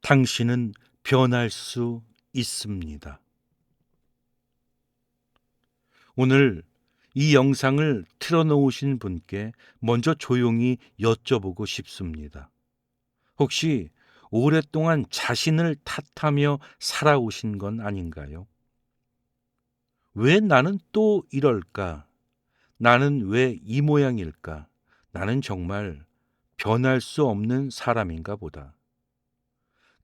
당신은 변할 수 있습니다. 오늘 이 영상을 틀어놓으신 분께 먼저 조용히 여쭤보고 싶습니다. 혹시 오랫동안 자신을 탓하며 살아오신 건 아닌가요? 왜 나는 또 이럴까? 나는 왜 이 모양일까? 나는 정말 변할 수 없는 사람인가 보다.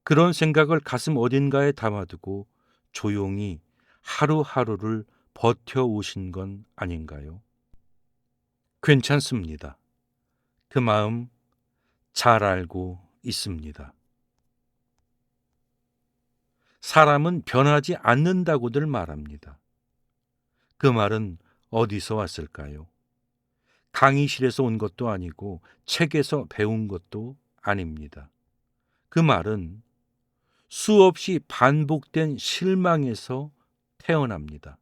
그런 생각을 가슴 어딘가에 담아두고 조용히 하루하루를 버텨오신 건 아닌가요? 괜찮습니다. 그 마음 잘 알고 있습니다. 사람은 변하지 않는다고들 말합니다. 그 말은 어디서 왔을까요? 강의실에서 온 것도 아니고 책에서 배운 것도 아닙니다. 그 말은 수없이 반복된 실망에서 태어납니다.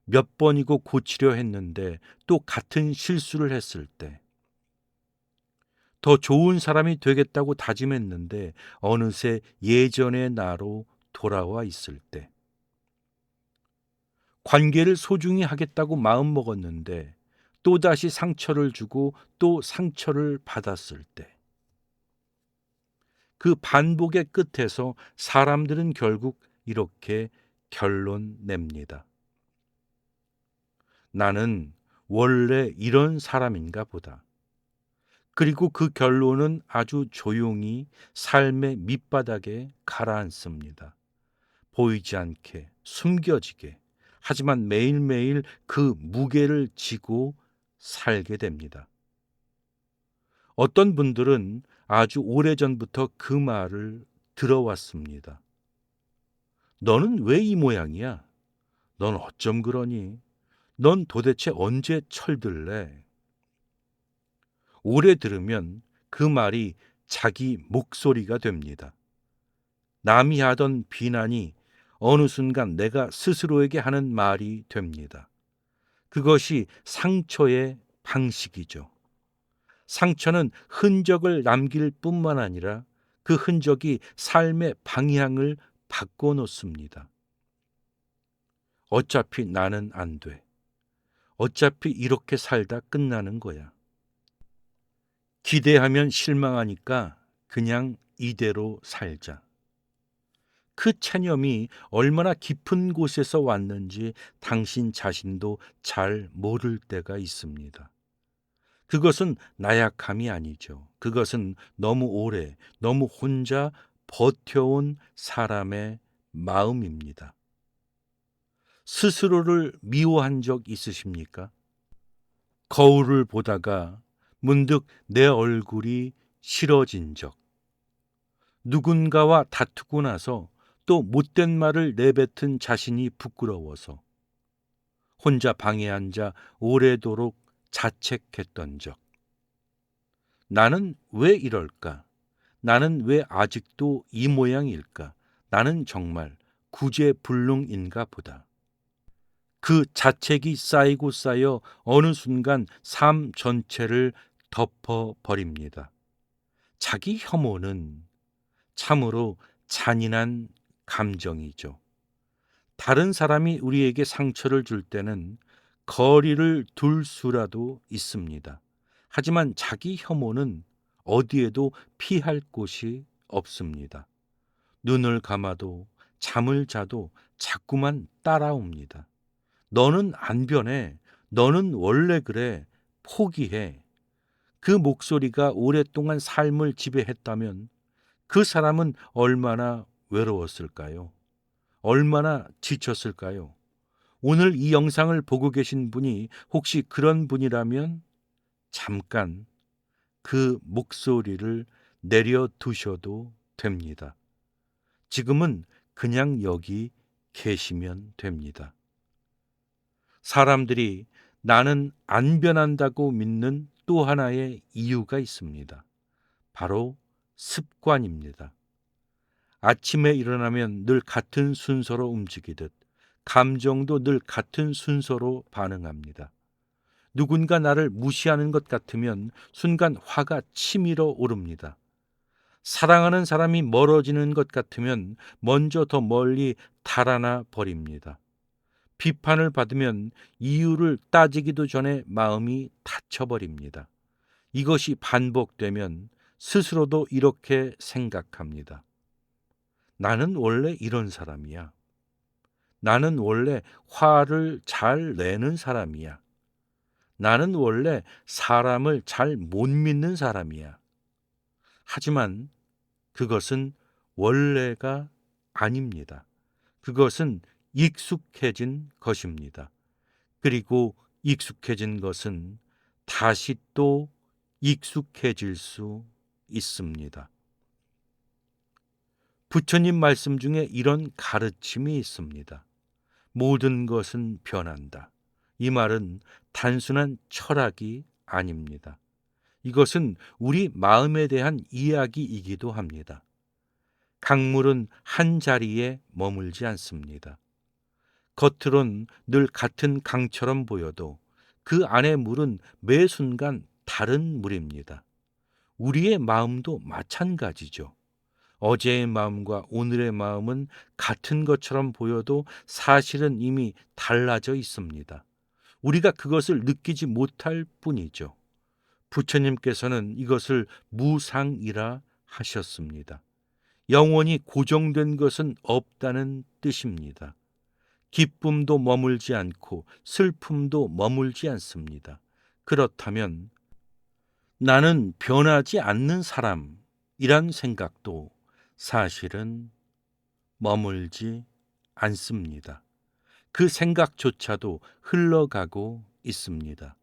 몇 번이고 고치려 했는데 또 같은 실수를 했을 때, 더 좋은 사람이 되겠다고 다짐했는데 어느새 예전의 나로 돌아와 있을 때, 관계를 소중히 하겠다고 마음먹었는데 또다시 상처를 주고 또 상처를 받았을 때, 그 반복의 끝에서 사람들은 결국 이렇게 결론 냅니다. 나는 원래 이런 사람인가 보다. 그리고 그 결론은 아주 조용히 삶의 밑바닥에 가라앉습니다. 보이지 않게, 숨겨지게. 하지만 매일매일 그 무게를 지고 살게 됩니다. 어떤 분들은 아주 오래전부터 그 말을 들어왔습니다. 너는 왜 이 모양이야? 넌 어쩜 그러니? 넌 도대체 언제 철들래? 오래 들으면 그 말이 자기 목소리가 됩니다. 남이 하던 비난이 어느 순간 내가 스스로에게 하는 말이 됩니다. 그것이 상처의 방식이죠. 상처는 흔적을 남길 뿐만 아니라 그 흔적이 삶의 방향을 바꿔놓습니다. 어차피 나는 안 돼. 어차피 이렇게 살다 끝나는 거야. 기대하면 실망하니까 그냥 이대로 살자. 그 체념이 얼마나 깊은 곳에서 왔는지 당신 자신도 잘 모를 때가 있습니다. 그것은 나약함이 아니죠. 그것은 너무 오래, 너무 혼자 버텨온 사람의 마음입니다. 스스로를 미워한 적 있으십니까? 거울을 보다가 문득 내 얼굴이 싫어진 적, 누군가와 다투고 나서 또 못된 말을 내뱉은 자신이 부끄러워서 혼자 방에 앉아 오래도록 자책했던 적. 나는 왜 이럴까? 나는 왜 아직도 이 모양일까? 나는 정말 구제불능인가 보다. 그 자책이 쌓이고 쌓여 어느 순간 삶 전체를 덮어버립니다. 자기 혐오는 참으로 잔인한 감정이죠. 다른 사람이 우리에게 상처를 줄 때는 거리를 둘 수라도 있습니다. 하지만 자기 혐오는 어디에도 피할 곳이 없습니다. 눈을 감아도 잠을 자도 자꾸만 따라옵니다. 너는 안 변해. 너는 원래 그래. 포기해. 그 목소리가 오랫동안 삶을 지배했다면 그 사람은 얼마나 외로웠을까요? 얼마나 지쳤을까요? 오늘 이 영상을 보고 계신 분이 혹시 그런 분이라면 잠깐 그 목소리를 내려두셔도 됩니다. 지금은 그냥 여기 계시면 됩니다. 사람들이 나는 안 변한다고 믿는 또 하나의 이유가 있습니다. 바로 습관입니다. 아침에 일어나면 늘 같은 순서로 움직이듯 감정도 늘 같은 순서로 반응합니다. 누군가 나를 무시하는 것 같으면 순간 화가 치밀어 오릅니다. 사랑하는 사람이 멀어지는 것 같으면 먼저 더 멀리 달아나 버립니다. 비판을 받으면 이유를 따지기도 전에 마음이 닫혀버립니다. 이것이 반복되면 스스로도 이렇게 생각합니다. 나는 원래 이런 사람이야. 나는 원래 화를 잘 내는 사람이야. 나는 원래 사람을 잘 못 믿는 사람이야. 하지만 그것은 원래가 아닙니다. 그것은 익숙해진 것입니다. 그리고 익숙해진 것은 다시 또 익숙해질 수 있습니다. 부처님 말씀 중에 이런 가르침이 있습니다. 모든 것은 변한다. 이 말은 단순한 철학이 아닙니다. 이것은 우리 마음에 대한 이야기이기도 합니다. 강물은 한 자리에 머물지 않습니다. 겉으론 늘 같은 강처럼 보여도 그 안의 물은 매 순간 다른 물입니다. 우리의 마음도 마찬가지죠. 어제의 마음과 오늘의 마음은 같은 것처럼 보여도 사실은 이미 달라져 있습니다. 우리가 그것을 느끼지 못할 뿐이죠. 부처님께서는 이것을 무상이라 하셨습니다. 영원히 고정된 것은 없다는 뜻입니다. 기쁨도 머물지 않고 슬픔도 머물지 않습니다. 그렇다면 나는 변하지 않는 사람이란 생각도 사실은 머물지 않습니다. 그 생각조차도 흘러가고 있습니다.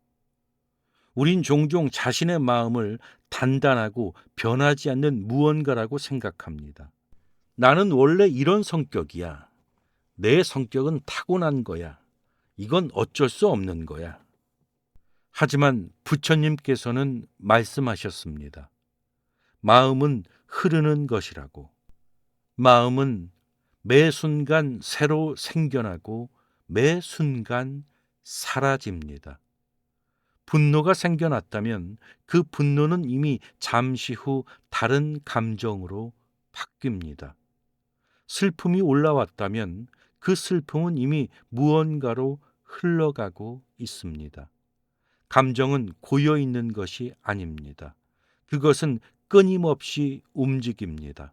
우린 종종 자신의 마음을 단단하고 변하지 않는 무언가라고 생각합니다. 나는 원래 이런 성격이야. 내 성격은 타고난 거야. 이건 어쩔 수 없는 거야. 하지만 부처님께서는 말씀하셨습니다. 마음은 흐르는 것이라고. 마음은 매 순간 새로 생겨나고 매 순간 사라집니다. 분노가 생겨났다면 그 분노는 이미 잠시 후 다른 감정으로 바뀝니다. 슬픔이 올라왔다면 그 슬픔은 이미 무언가로 흘러가고 있습니다. 감정은 고여 있는 것이 아닙니다. 그것은 끊임없이 움직입니다.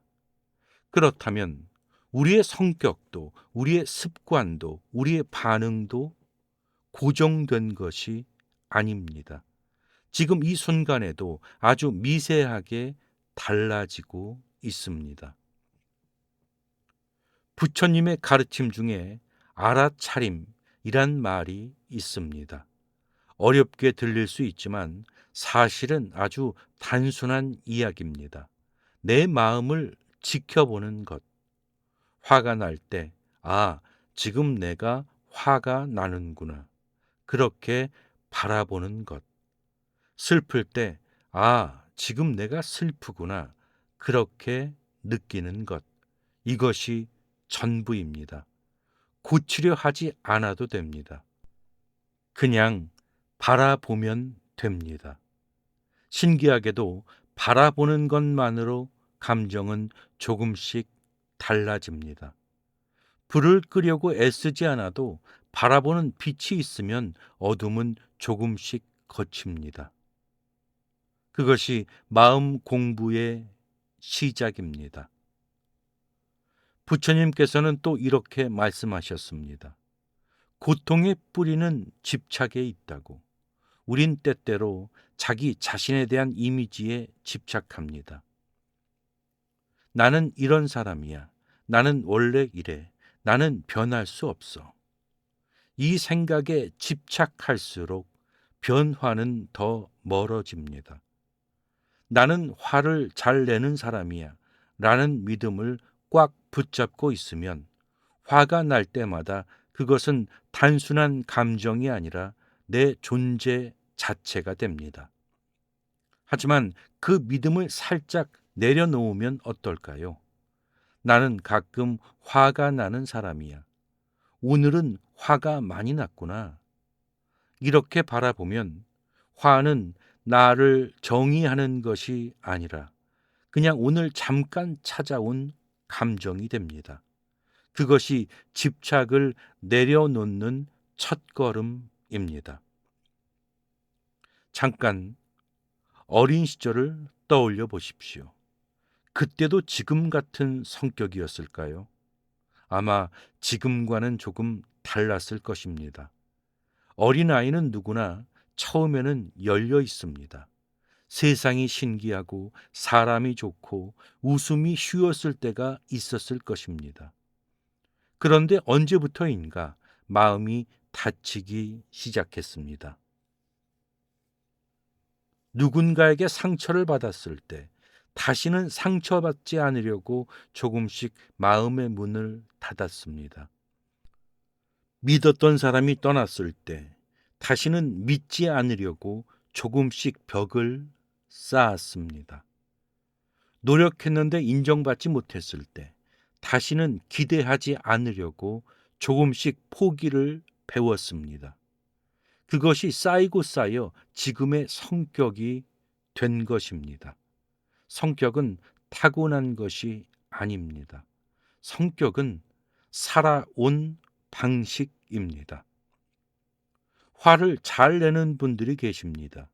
그렇다면 우리의 성격도, 우리의 습관도, 우리의 반응도 고정된 것이 아닙니다. 지금 이 순간에도 아주 미세하게 달라지고 있습니다. 부처님의 가르침 중에 알아차림이란 말이 있습니다. 어렵게 들릴 수 있지만 사실은 아주 단순한 이야기입니다. 내 마음을 지켜보는 것. 화가 날 때, 지금 내가 화가 나는구나. 그렇게 바라보는 것. 슬플 때, 지금 내가 슬프구나. 그렇게 느끼는 것. 이것이 전부입니다. 고치려 하지 않아도 됩니다. 그냥 바라보면 됩니다. 신기하게도 바라보는 것만으로 감정은 조금씩 달라집니다. 불을 끄려고 애쓰지 않아도 바라보는 빛이 있으면 어둠은 조금씩 걷힙니다. 그것이 마음 공부의 시작입니다. 부처님께서는 또 이렇게 말씀하셨습니다. 고통의 뿌리는 집착에 있다고. 우린 때때로 자기 자신에 대한 이미지에 집착합니다. 나는 이런 사람이야. 나는 원래 이래. 나는 변할 수 없어. 이 생각에 집착할수록 변화는 더 멀어집니다. 나는 화를 잘 내는 사람이야. 라는 믿음을 꽉 붙잡고 있으면 화가 날 때마다 그것은 단순한 감정이 아니라 내 존재 자체가 됩니다. 하지만 그 믿음을 살짝 내려놓으면 어떨까요? 나는 가끔 화가 나는 사람이야. 오늘은 화가 많이 났구나. 이렇게 바라보면 화는 나를 정의하는 것이 아니라 그냥 오늘 잠깐 찾아온 감정이 됩니다. 그것이 집착을 내려놓는 첫걸음입니다. 잠깐 어린 시절을 떠올려 보십시오. 그때도 지금 같은 성격이었을까요? 아마 지금과는 조금 달랐을 것입니다. 어린아이는 누구나 처음에는 열려 있습니다. 세상이 신기하고 사람이 좋고 웃음이 쉬웠을 때가 있었을 것입니다. 그런데 언제부터인가 마음이 다치기 시작했습니다. 누군가에게 상처를 받았을 때 다시는 상처받지 않으려고 조금씩 마음의 문을 닫았습니다. 믿었던 사람이 떠났을 때 다시는 믿지 않으려고 조금씩 벽을 쌓았습니다. 노력했는데 인정받지 못했을 때 다시는 기대하지 않으려고 조금씩 포기를 배웠습니다. 그것이 쌓이고 쌓여 지금의 성격이 된 것입니다. 성격은 타고난 것이 아닙니다. 성격은 살아온 방식입니다. 화를 잘 내는 분들이 계십니다.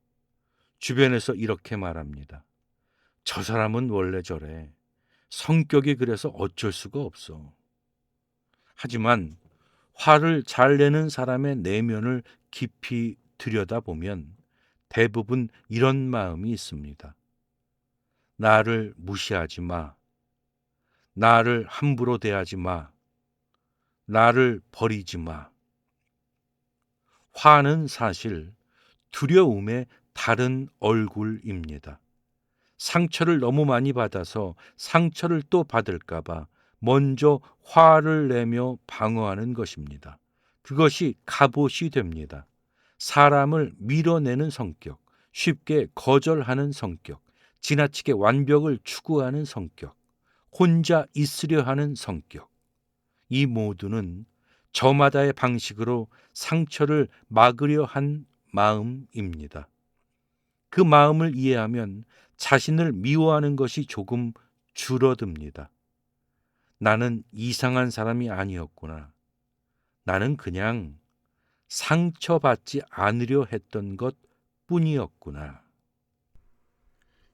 주변에서 이렇게 말합니다. 저 사람은 원래 저래. 성격이 그래서 어쩔 수가 없어. 하지만 화를 잘 내는 사람의 내면을 깊이 들여다보면 대부분 이런 마음이 있습니다. 나를 무시하지 마. 나를 함부로 대하지 마. 나를 버리지 마. 화는 사실 두려움의 다른 얼굴입니다. 상처를 너무 많이 받아서 상처를 또 받을까봐 먼저 화를 내며 방어하는 것입니다. 그것이 갑옷이 됩니다. 사람을 밀어내는 성격, 쉽게 거절하는 성격, 지나치게 완벽을 추구하는 성격, 혼자 있으려 하는 성격. 이 모두는 저마다의 방식으로 상처를 막으려 한 마음입니다. 그 마음을 이해하면 자신을 미워하는 것이 조금 줄어듭니다. 나는 이상한 사람이 아니었구나. 나는 그냥 상처받지 않으려 했던 것 뿐이었구나.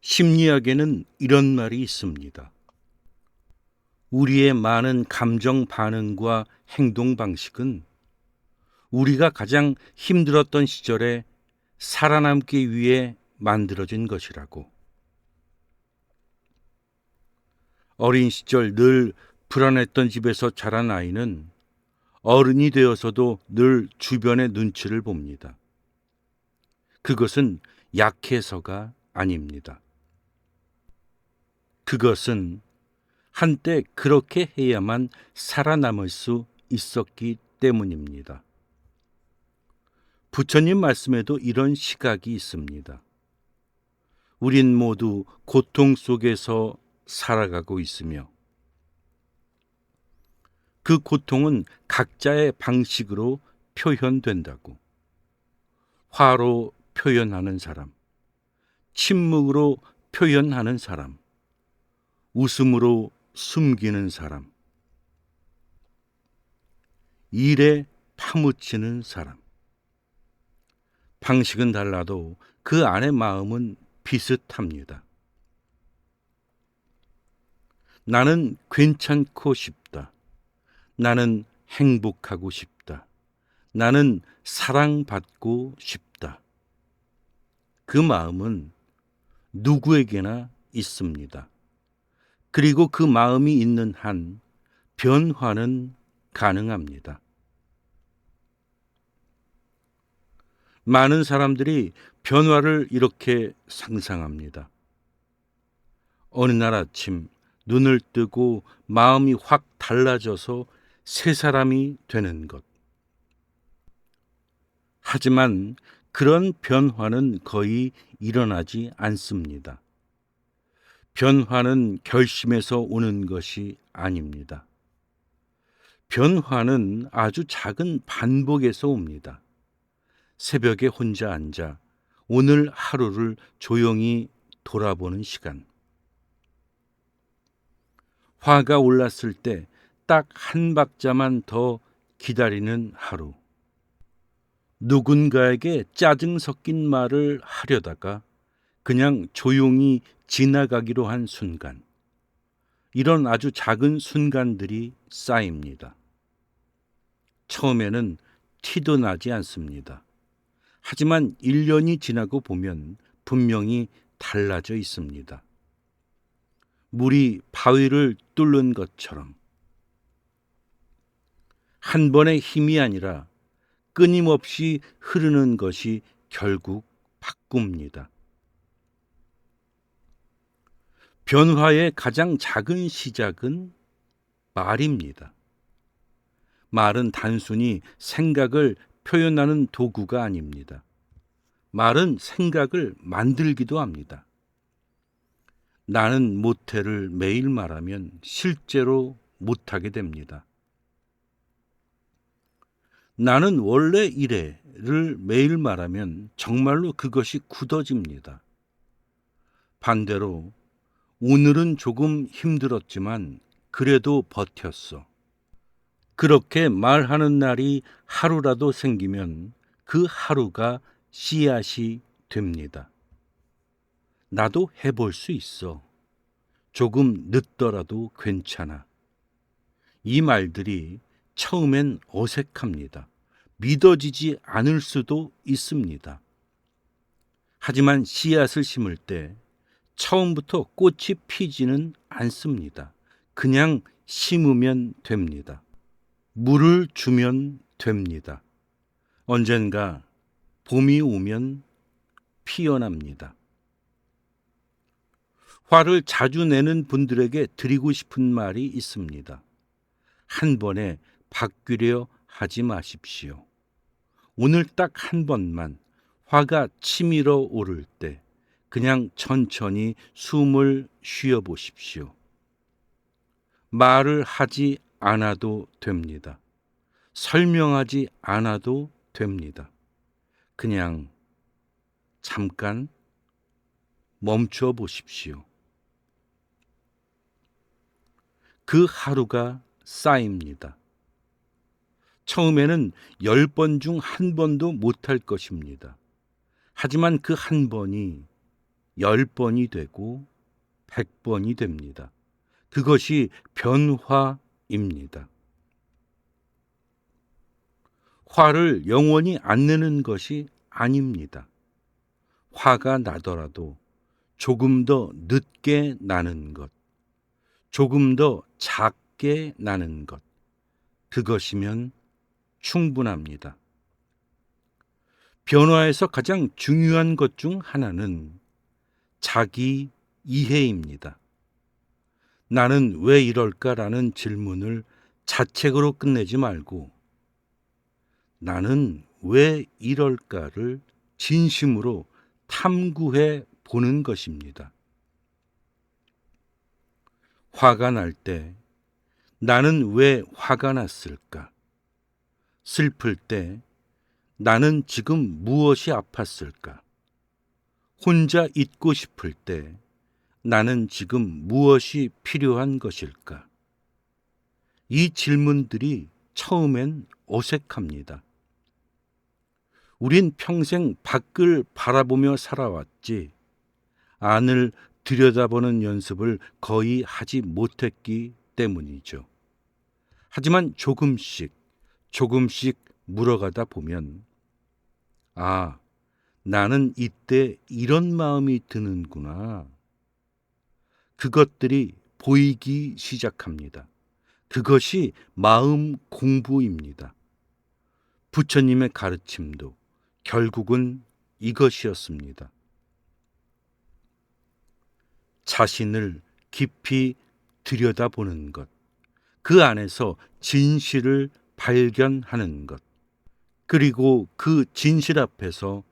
심리학에는 이런 말이 있습니다. 우리의 많은 감정 반응과 행동 방식은 우리가 가장 힘들었던 시절에 살아남기 위해 만들어진 것이라고. 어린 시절 늘 불안했던 집에서 자란 아이는 어른이 되어서도 늘 주변의 눈치를 봅니다. 그것은 약해서가 아닙니다. 그것은 한때 그렇게 해야만 살아남을 수 있었기 때문입니다. 부처님 말씀에도 이런 시각이 있습니다. 우린 모두 고통 속에서 살아가고 있으며 그 고통은 각자의 방식으로 표현된다고. 화로 표현하는 사람, 침묵으로 표현하는 사람, 웃음으로 숨기는 사람, 일에 파묻히는 사람. 방식은 달라도 그 안의 마음은 비슷합니다. 나는 괜찮고 싶다. 나는 행복하고 싶다. 나는 사랑받고 싶다. 그 마음은 누구에게나 있습니다. 그리고 그 마음이 있는 한 변화는 가능합니다. 많은 사람들이 변화를 이렇게 상상합니다. 어느 날 아침 눈을 뜨고 마음이 확 달라져서 새 사람이 되는 것. 하지만 그런 변화는 거의 일어나지 않습니다. 변화는 결심에서 오는 것이 아닙니다. 변화는 아주 작은 반복에서 옵니다. 새벽에 혼자 앉아 오늘 하루를 조용히 돌아보는 시간. 화가 올랐을 때 딱 한 박자만 더 기다리는 하루. 누군가에게 짜증 섞인 말을 하려다가 그냥 조용히 지나가기로 한 순간. 이런 아주 작은 순간들이 쌓입니다. 처음에는 티도 나지 않습니다. 하지만 1년이 지나고 보면 분명히 달라져 있습니다. 물이 바위를 뚫는 것처럼 한 번의 힘이 아니라 끊임없이 흐르는 것이 결국 바꿉니다. 변화의 가장 작은 시작은 말입니다. 말은 단순히 생각을 표현하는 도구가 아닙니다. 말은 생각을 만들기도 합니다. 나는 못해를 매일 말하면 실제로 못하게 됩니다. 나는 원래 이래를 매일 말하면 정말로 그것이 굳어집니다. 반대로 오늘은 조금 힘들었지만 그래도 버텼어. 그렇게 말하는 날이 하루라도 생기면 그 하루가 씨앗이 됩니다. 나도 해볼 수 있어. 조금 늦더라도 괜찮아. 이 말들이 처음엔 어색합니다. 믿어지지 않을 수도 있습니다. 하지만 씨앗을 심을 때 처음부터 꽃이 피지는 않습니다. 그냥 심으면 됩니다. 물을 주면 됩니다. 언젠가 봄이 오면 피어납니다. 화를 자주 내는 분들에게 드리고 싶은 말이 있습니다. 한 번에 바뀌려 하지 마십시오. 오늘 딱 한 번만 화가 치밀어 오를 때 그냥 천천히 숨을 쉬어 보십시오. 말을 하지 않아도 됩니다. 설명하지 않아도 됩니다. 그냥 잠깐 멈춰 보십시오. 그 하루가 쌓입니다. 처음에는 10번 중 한 번도 못할 것입니다. 하지만 그 한 번이 10번이 되고 100번이 됩니다. 그것이 변화입니다. 화를 영원히 안 내는 것이 아닙니다. 화가 나더라도 조금 더 늦게 나는 것, 조금 더 작게 나는 것, 그것이면 충분합니다. 변화에서 가장 중요한 것 중 하나는 자기 이해입니다. 나는 왜 이럴까라는 질문을 자책으로 끝내지 말고 나는 왜 이럴까를 진심으로 탐구해 보는 것입니다. 화가 날 때 나는 왜 화가 났을까? 슬플 때 나는 지금 무엇이 아팠을까? 혼자 있고 싶을 때 나는 지금 무엇이 필요한 것일까? 이 질문들이 처음엔 어색합니다. 우린 평생 밖을 바라보며 살아왔지 안을 들여다보는 연습을 거의 하지 못했기 때문이죠. 하지만 조금씩 물어가다 보면 아, 나는 이때 이런 마음이 드는구나. 그것들이 보이기 시작합니다. 그것이 마음 공부입니다. 부처님의 가르침도 결국은 이것이었습니다. 자신을 깊이 들여다보는 것, 그 안에서 진실을 발견하는 것, 그리고 그 진실 앞에서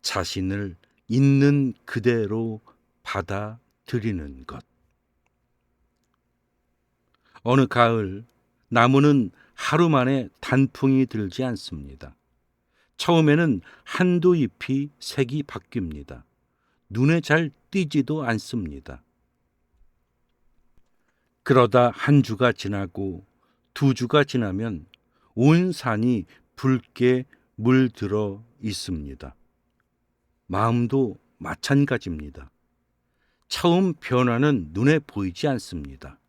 자신을 있는 그대로 받아들이는 것. 어느 가을 나무는 하루 만에 단풍이 들지 않습니다. 처음에는 한두 잎이 색이 바뀝니다. 눈에 잘 띄지도 않습니다. 그러다 한 주가 지나고 두 주가 지나면 온 산이 붉게 물들어 있습니다. 마음도 마찬가지입니다. 처음 변화는 눈에 보이지 않습니다.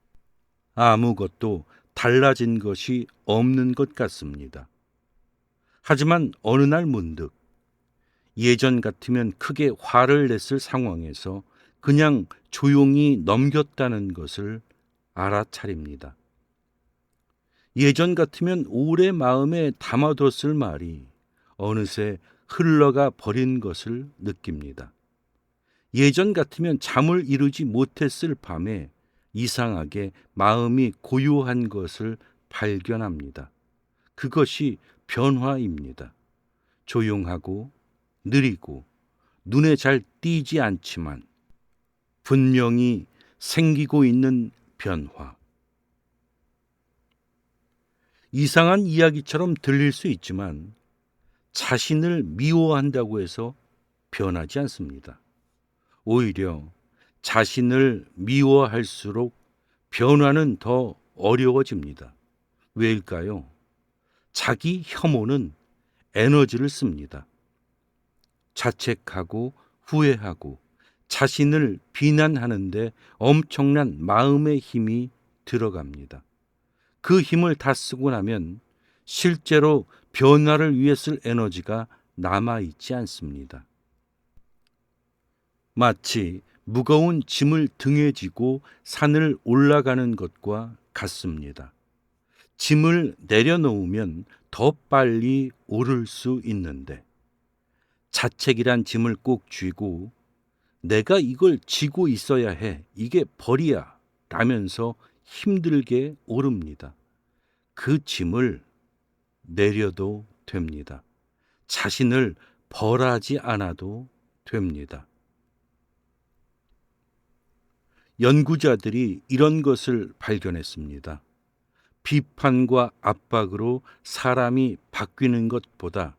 아무것도 달라진 것이 없는 것 같습니다. 하지만 어느 날 문득 예전 같으면 크게 화를 냈을 상황에서 그냥 조용히 넘겼다는 것을 알아차립니다. 예전 같으면 오래 마음에 담아뒀을 말이 어느새 흘러가 버린 것을 느낍니다. 예전 같으면 잠을 이루지 못했을 밤에 이상하게 마음이 고요한 것을 발견합니다. 그것이 변화입니다. 조용하고 느리고 눈에 잘 띄지 않지만 분명히 생기고 있는 변화. 이상한 이야기처럼 들릴 수 있지만 자신을 미워한다고 해서 변하지 않습니다. 오히려 자신을 미워할수록 변화는 더 어려워집니다. 왜일까요? 자기 혐오는 에너지를 씁니다. 자책하고 후회하고 자신을 비난하는데 엄청난 마음의 힘이 들어갑니다. 그 힘을 다 쓰고 나면 실제로 변화를 위해 쓸 에너지가 남아있지 않습니다. 마치 무거운 짐을 등에 지고 산을 올라가는 것과 같습니다. 짐을 내려놓으면 더 빨리 오를 수 있는데 자책이란 짐을 꼭 쥐고 내가 이걸 지고 있어야 해, 이게 벌이야 라면서 힘들게 오릅니다. 그 짐을 내려도 됩니다. 자신을 벌하지 않아도 됩니다. 연구자들이 이런 것을 발견했습니다. 비판과 압박으로 사람이 바뀌는 것보다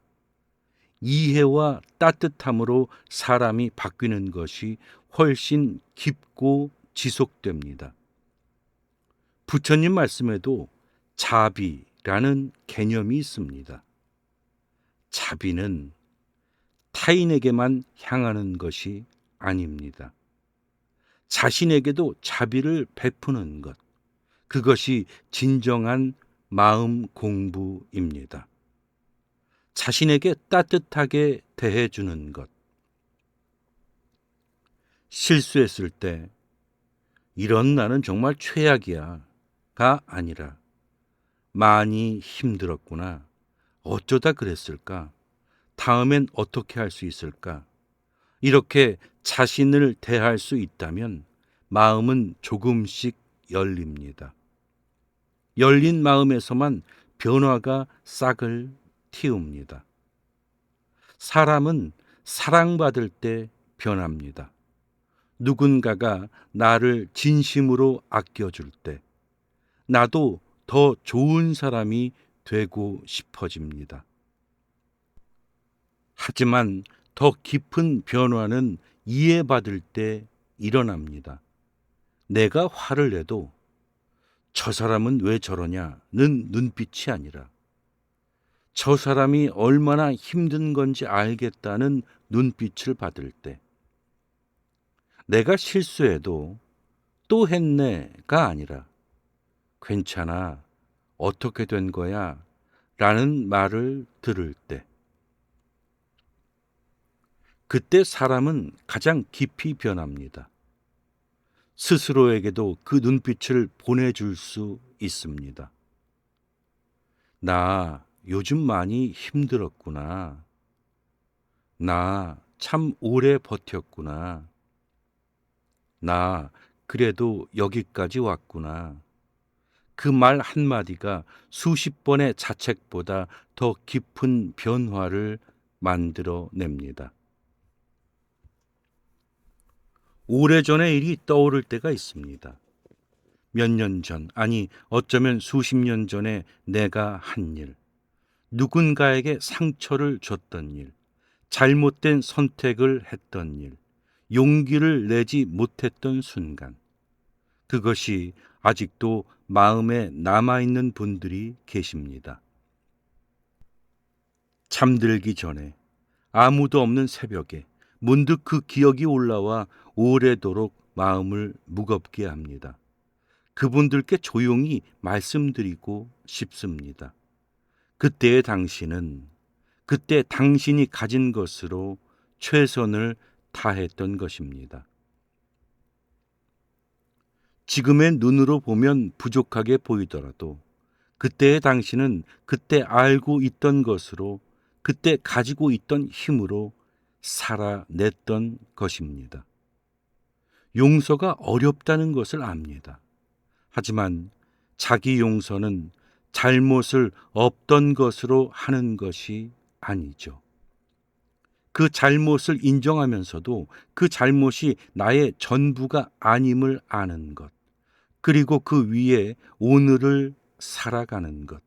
이해와 따뜻함으로 사람이 바뀌는 것이 훨씬 깊고 지속됩니다. 부처님 말씀에도 자비라는 개념이 있습니다. 자비는 타인에게만 향하는 것이 아닙니다. 자신에게도 자비를 베푸는 것, 그것이 진정한 마음 공부입니다. 자신에게 따뜻하게 대해주는 것. 실수했을 때 이런 나는 정말 최악이야 가 아니라 많이 힘들었구나. 어쩌다 그랬을까? 다음엔 어떻게 할 수 있을까? 이렇게 자신을 대할 수 있다면 마음은 조금씩 열립니다. 열린 마음에서만 변화가 싹을 틔웁니다. 사람은 사랑받을 때 변합니다. 누군가가 나를 진심으로 아껴줄 때 나도 더 좋은 사람이 되고 싶어집니다. 하지만 더 깊은 변화는 이해받을 때 일어납니다. 내가 화를 내도 저 사람은 왜 저러냐는 눈빛이 아니라 저 사람이 얼마나 힘든 건지 알겠다는 눈빛을 받을 때 내가 실수해도 또 했네가 아니라 괜찮아, 어떻게 된 거야 라는 말을 들을 때 그때 사람은 가장 깊이 변합니다. 스스로에게도 그 눈빛을 보내줄 수 있습니다. 나 요즘 많이 힘들었구나. 나 참 오래 버텼구나. 나 그래도 여기까지 왔구나. 그 말 한마디가 수십 번의 자책보다 더 깊은 변화를 만들어냅니다. 오래전의 일이 떠오를 때가 있습니다. 몇 년 전, 아니 어쩌면 수십 년 전에 내가 한 일, 누군가에게 상처를 줬던 일, 잘못된 선택을 했던 일, 용기를 내지 못했던 순간, 그것이 아직도 마음에 남아있는 분들이 계십니다. 잠들기 전에 아무도 없는 새벽에 문득 그 기억이 올라와 오래도록 마음을 무겁게 합니다. 그분들께 조용히 말씀드리고 싶습니다. 그때의 당신은 그때 당신이 가진 것으로 최선을 다했던 것입니다. 지금의 눈으로 보면 부족하게 보이더라도 그때의 당신은 그때 알고 있던 것으로, 그때 가지고 있던 힘으로 살아냈던 것입니다. 용서가 어렵다는 것을 압니다. 하지만 자기 용서는 잘못을 없던 것으로 하는 것이 아니죠. 그 잘못을 인정하면서도 그 잘못이 나의 전부가 아님을 아는 것, 그리고 그 위에 오늘을 살아가는 것,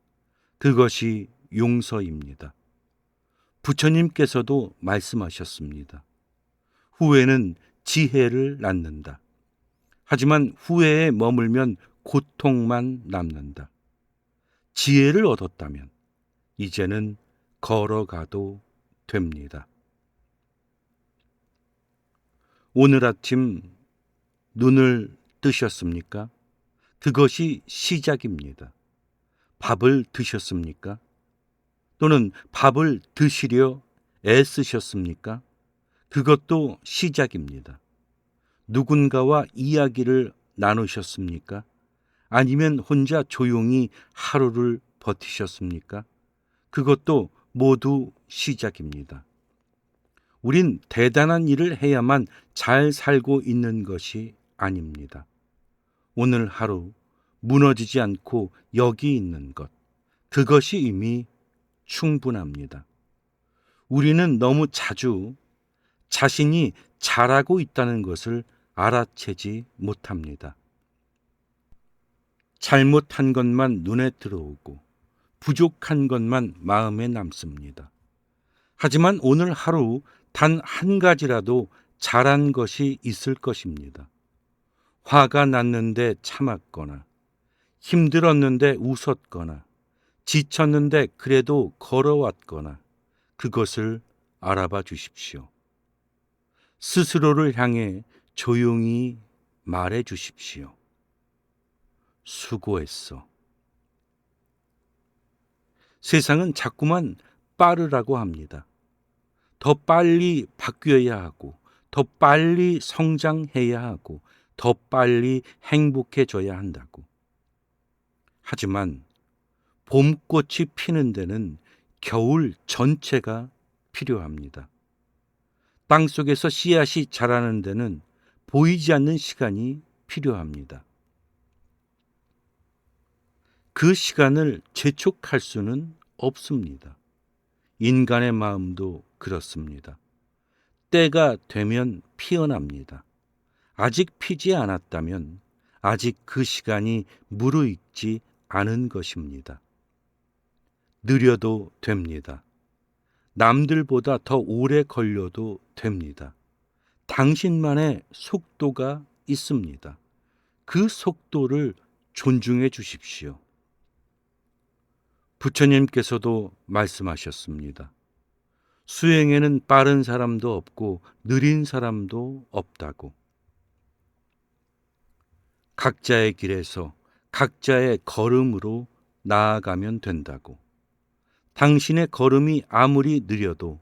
그것이 용서입니다. 부처님께서도 말씀하셨습니다. 후회는 지혜를 낳는다. 하지만 후회에 머물면 고통만 남는다. 지혜를 얻었다면 이제는 걸어가도 됩니다. 오늘 아침 눈을 뜨셨습니까? 그것이 시작입니다. 밥을 드셨습니까? 또는 밥을 드시려 애쓰셨습니까? 그것도 시작입니다. 누군가와 이야기를 나누셨습니까? 아니면 혼자 조용히 하루를 버티셨습니까? 그것도 모두 시작입니다. 우린 대단한 일을 해야만 잘 살고 있는 것이 아닙니다. 오늘 하루 무너지지 않고 여기 있는 것, 그것이 이미 충분합니다. 우리는 너무 자주 자신이 잘하고 있다는 것을 알아채지 못합니다. 잘못한 것만 눈에 들어오고 부족한 것만 마음에 남습니다. 하지만 오늘 하루 단 한 가지라도 잘한 것이 있을 것입니다. 화가 났는데 참았거나, 힘들었는데 웃었거나, 지쳤는데 그래도 걸어왔거나, 그것을 알아봐 주십시오. 스스로를 향해 조용히 말해 주십시오. 수고했어. 세상은 자꾸만 빠르라고 합니다. 더 빨리 바뀌어야 하고, 더 빨리 성장해야 하고, 더 빨리 행복해져야 한다고. 하지만 봄꽃이 피는 데는 겨울 전체가 필요합니다. 땅속에서 씨앗이 자라는 데는 보이지 않는 시간이 필요합니다. 그 시간을 재촉할 수는 없습니다. 인간의 마음도 그렇습니다. 때가 되면 피어납니다. 아직 피지 않았다면 아직 그 시간이 무르익지 않은 것입니다. 느려도 됩니다. 남들보다 더 오래 걸려도 됩니다. 당신만의 속도가 있습니다. 그 속도를 존중해 주십시오. 부처님께서도 말씀하셨습니다. 수행에는 빠른 사람도 없고 느린 사람도 없다고. 각자의 길에서 각자의 걸음으로 나아가면 된다고. 당신의 걸음이 아무리 느려도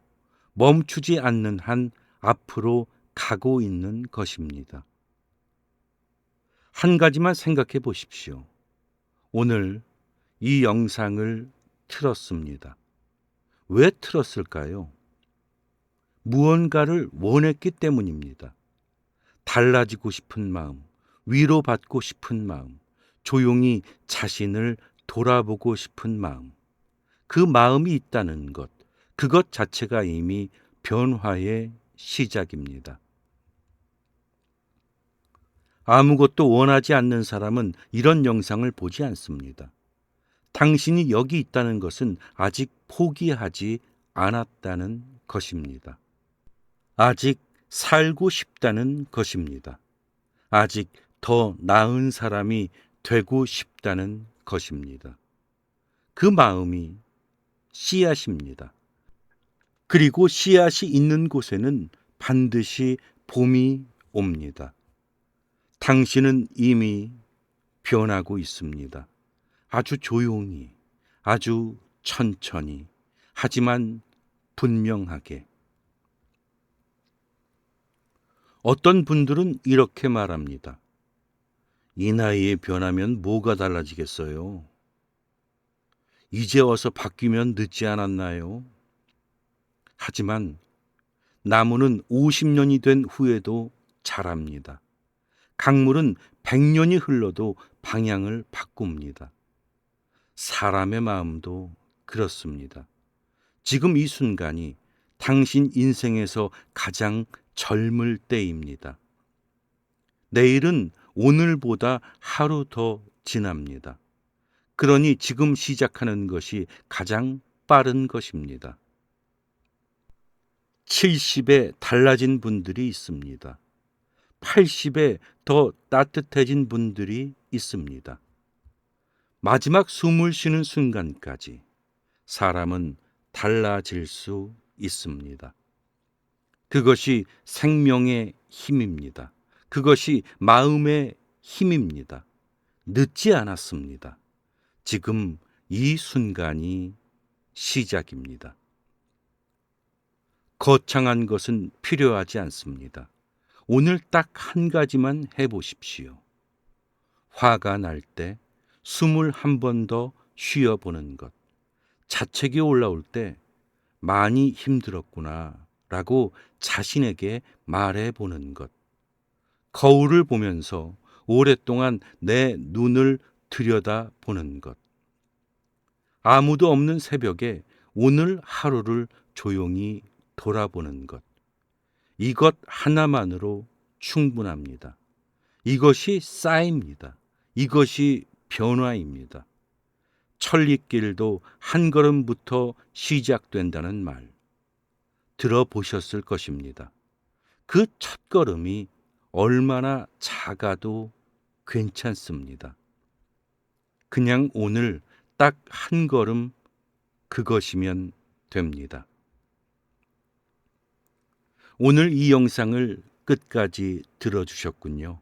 멈추지 않는 한 앞으로 가고 있는 것입니다. 한 가지만 생각해 보십시오. 오늘 이 영상을 틀었습니다. 왜 틀었을까요? 무언가를 원했기 때문입니다. 달라지고 싶은 마음, 위로받고 싶은 마음, 조용히 자신을 돌아보고 싶은 마음. 그 마음이 있다는 것, 그것 자체가 이미 변화의 시작입니다. 아무것도 원하지 않는 사람은 이런 영상을 보지 않습니다. 당신이 여기 있다는 것은 아직 포기하지 않았다는 것입니다. 아직 살고 싶다는 것입니다. 아직 더 나은 사람이 되고 싶다는 것입니다. 그 마음이 씨앗입니다. 그리고 씨앗이 있는 곳에는 반드시 봄이 옵니다. 당신은 이미 변하고 있습니다. 아주 조용히, 아주 천천히, 하지만 분명하게. 어떤 분들은 이렇게 말합니다. 이 나이에 변하면 뭐가 달라지겠어요? 이제 와서 바뀌면 늦지 않았나요? 하지만 나무는 50년이 된 후에도 자랍니다. 강물은 100년이 흘러도 방향을 바꿉니다. 사람의 마음도 그렇습니다. 지금 이 순간이 당신 인생에서 가장 젊을 때입니다. 내일은 오늘보다 하루 더 지납니다. 그러니 지금 시작하는 것이 가장 빠른 것입니다. 70에 달라진 분들이 있습니다. 80에 더 따뜻해진 분들이 있습니다. 마지막 숨을 쉬는 순간까지 사람은 달라질 수 있습니다. 그것이 생명의 힘입니다. 그것이 마음의 힘입니다. 늦지 않았습니다. 지금 이 순간이 시작입니다. 거창한 것은 필요하지 않습니다. 오늘 딱 한 가지만 해보십시오. 화가 날 때 숨을 한 번 더 쉬어보는 것. 자책이 올라올 때 많이 힘들었구나 라고 자신에게 말해보는 것. 거울을 보면서 오랫동안 내 눈을 들여다보는 것. 아무도 없는 새벽에 오늘 하루를 조용히 돌아보는 것. 이것 하나만으로 충분합니다. 이것이 쌓입니다. 이것이 변화입니다. 천리길도 한 걸음부터 시작된다는 말 들어보셨을 것입니다. 그 첫 걸음이 얼마나 작아도 괜찮습니다. 그냥 오늘 딱 한 걸음 그것이면 됩니다. 오늘 이 영상을 끝까지 들어주셨군요.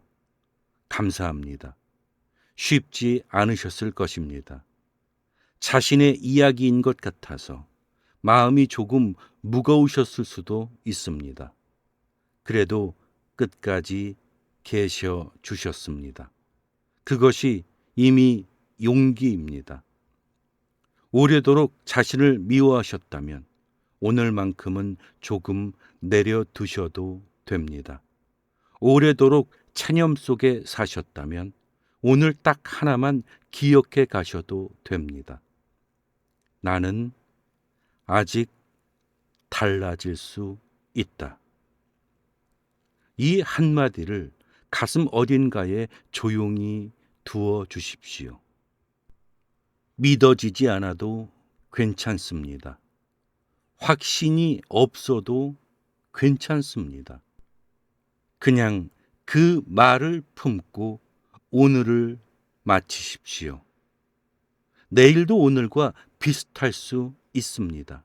감사합니다. 쉽지 않으셨을 것입니다. 자신의 이야기인 것 같아서 마음이 조금 무거우셨을 수도 있습니다. 그래도 끝까지 계셔 주셨습니다. 그것이 이미 용기입니다. 오래도록 자신을 미워하셨다면 오늘만큼은 조금 내려두셔도 됩니다. 오래도록 체념 속에 사셨다면 오늘 딱 하나만 기억해 가셔도 됩니다. 나는 아직 달라질 수 있다. 이 한마디를 가슴 어딘가에 조용히 두어 주십시오. 믿어지지 않아도 괜찮습니다. 확신이 없어도 괜찮습니다. 그냥 그 말을 품고 오늘을 마치십시오. 내일도 오늘과 비슷할 수 있습니다.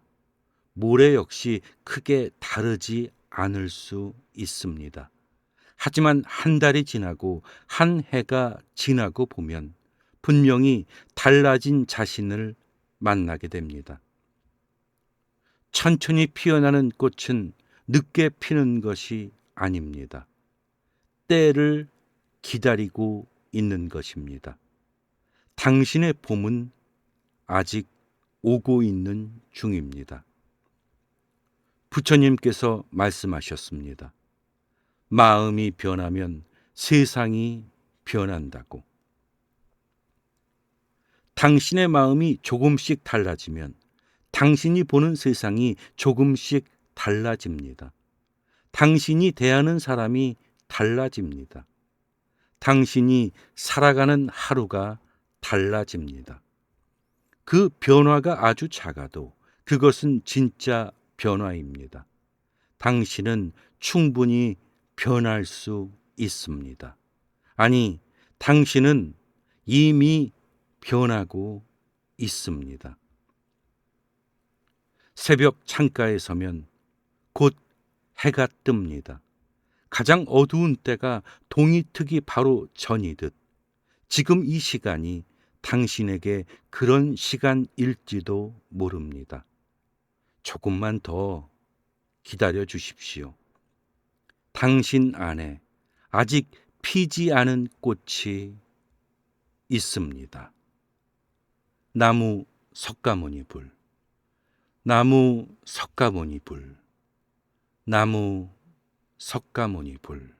모레 역시 크게 다르지 않을 수 있습니다. 하지만 한 달이 지나고 한 해가 지나고 보면 분명히 달라진 자신을 만나게 됩니다. 천천히 피어나는 꽃은 늦게 피는 것이 아닙니다. 때를 기다리고 있는 것입니다. 당신의 봄은 아직 오고 있는 중입니다. 부처님께서 말씀하셨습니다. 마음이 변하면 세상이 변한다고. 당신의 마음이 조금씩 달라지면 당신이 보는 세상이 조금씩 달라집니다. 당신이 대하는 사람이 달라집니다. 당신이 살아가는 하루가 달라집니다. 그 변화가 아주 작아도 그것은 진짜 변화입니다. 당신은 충분히 변할 수 있습니다. 아니, 당신은 이미 변하고 있습니다. 새벽 창가에 서면 곧 해가 뜹니다. 가장 어두운 때가 동이 트기 바로 전이듯 지금 이 시간이 당신에게 그런 시간일지도 모릅니다. 조금만 더 기다려 주십시오. 당신 안에 아직 피지 않은 꽃이 있습니다. 나무 석가모니 불, 나무 석가모니 불, 나무 석가모니 불.